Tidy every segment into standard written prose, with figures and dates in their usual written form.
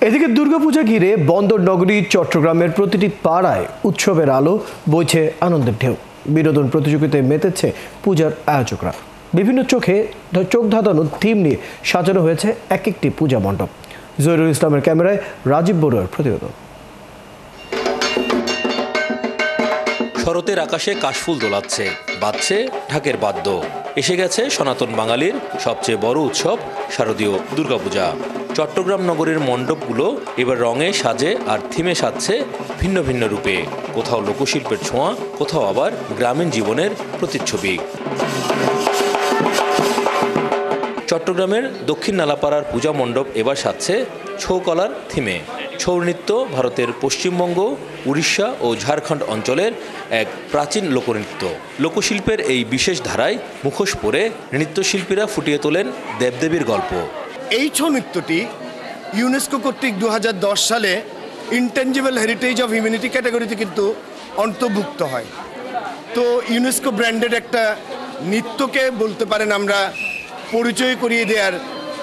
এদিকে দুর্গাপূজা ঘিরে বন্দর নগরী চট্টগ্রামের প্রতিটি পাড়ায় উৎসবের আলো বইছে আনন্দের ঢেউ। বিনোদন প্রতিযোগিতায় মেতেছে পূজার আয়োজকরা। বিভিন্ন চোখ ধাঁধানো থিম নিয়ে সাজানো হয়েছে এক একটি পূজা মণ্ডপ। জহিরুল ইসলামের ক্যামেরায় রাজীব বড়ুয়ার প্রতিবেদন। শরতের আকাশে কাশফুল দোলাচ্ছে, বাজছে ঢাকের বাদ্য। এসে গেছে সনাতন বাঙালির সবচেয়ে বড় উৎসব শারদীয় দুর্গাপূজা। চট্টগ্রাম নগরের মণ্ডপগুলো এবার রঙে সাজে আর থিমে সাজছে ভিন্ন ভিন্ন রূপে। কোথাও লোকশিল্পের ছোঁয়া, কোথাও আবার গ্রামীণ জীবনের প্রতিচ্ছবি। চট্টগ্রামের দক্ষিণ নালাপাড়ার পূজা মণ্ডপ এবার সাজছে ছৌ কলার থিমে। ছৌ নৃত্য ভারতের পশ্চিমবঙ্গ, উড়িষ্যা ও ঝাড়খণ্ড অঞ্চলের এক প্রাচীন লোকনৃত্য। লোকশিল্পের এই বিশেষ ধারায় মুখোশ পরে নৃত্যশিল্পীরা ফুটিয়ে তোলেন দেবদেবীর গল্প। এই ছৌ নৃত্যটি ইউনেস্কো কর্তৃক 2010 সালে ইনটেনজিবল হেরিটেজ অফ হিউম্যানিটি ক্যাটাগরিতে কিন্তু অন্তর্ভুক্ত হয়। তো ইউনেস্কো ব্র্যান্ডেড একটা নৃত্যকে বলতে পারেন আমরা পরিচয় করিয়ে দেওয়ার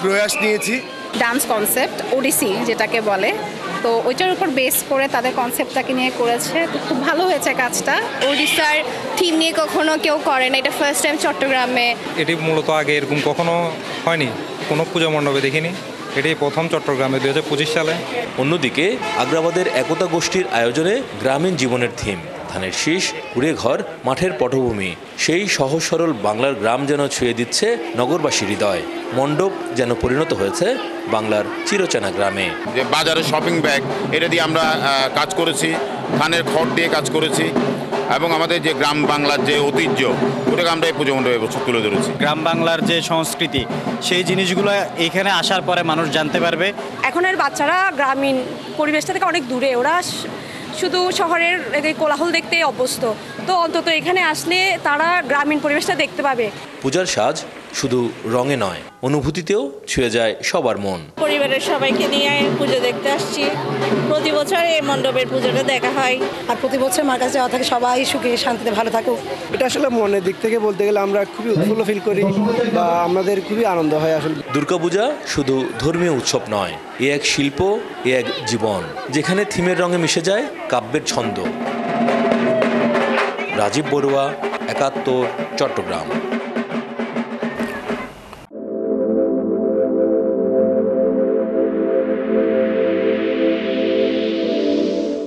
প্রয়াস নিয়েছি। ডান্স কনসেপ্ট ওডিসি যেটাকে বলে, তো ওইটার উপর বেস করে তাদের কনসেপ্টটাকে নিয়ে করেছে। তো খুব ভালো হয়েছে কাজটা। ওডিশার থিম নিয়ে কখনো কেউ করে না, এটা ফার্স্ট টাইম চট্টগ্রামে। এটি মূলত আগে এরকম কখনো হয়নি, কোনো পূজা মণ্ডপে দেখিনি। এটি প্রথম চট্টগ্রামে 2025 সালে। অন্যদিকে আগ্রাবাদের একতা গোষ্ঠীর আয়োজনে গ্রামীণ জীবনের থিম। ধানের শীষ, কুড়ে ঘর, মাঠের পটভূমি, সেই সহজ সরল বাংলার গ্রাম যেন ছুঁয়ে দিচ্ছে নগরবাসীর হৃদয়। মণ্ডপ যেন পরিণত হয়েছে বাংলার চিরচেনা গ্রামে। যে বাজারে শপিং ব্যাগ, এটা দিয়ে আমরা কাজ করেছি, ধানের খড় দিয়ে কাজ করেছি, এবং আমাদের যে গ্রাম বাংলার যে ঐতিহ্য, ওটাকে আমরা এই পুজো মণ্ডপে এবছর তুলে ধরেছি। গ্রাম বাংলার যে সংস্কৃতি, সেই জিনিসগুলো এখানে আসার পরে মানুষ জানতে পারবে। এখনের বাচ্চারা গ্রামীণ পরিবেশটা থেকে অনেক দূরে, ওরা শুধু শহরের কোলাহল দেখতে অভ্যস্ত। তো অন্তত এখানে আসলে তারা গ্রামীণ পরিবেশটা দেখতে পাবে। পূজার সাজ শুধু রঙে নয়, অনুভূতিতেও ছুঁয়ে যায় সবার মন। পরিবারের সবাইকে নিয়ে পুজো দেখতে আসছি। প্রতি বছর এই মণ্ডপের পুজোটা দেখা হয়, আর প্রতি বছর মার কাছে যাওয়া থাকে সবাই সুখে শান্তিতে ভালো থাকুক। এটা আসলে মনের দিক থেকে বলতে গেলে আমরা খুবই উৎফুল্ল ফিল করি বা আমাদের খুবই আনন্দ হয়। আসলে দুর্গাপূজা শুধু ধর্মীয় উৎসব নয়, এ এক শিল্প, এ এক জীবন, যেখানে থিমের রঙে মিশে যায় কাব্যের ছন্দ। রাজীব বড়ুয়া, ৭১, চট্টগ্রাম।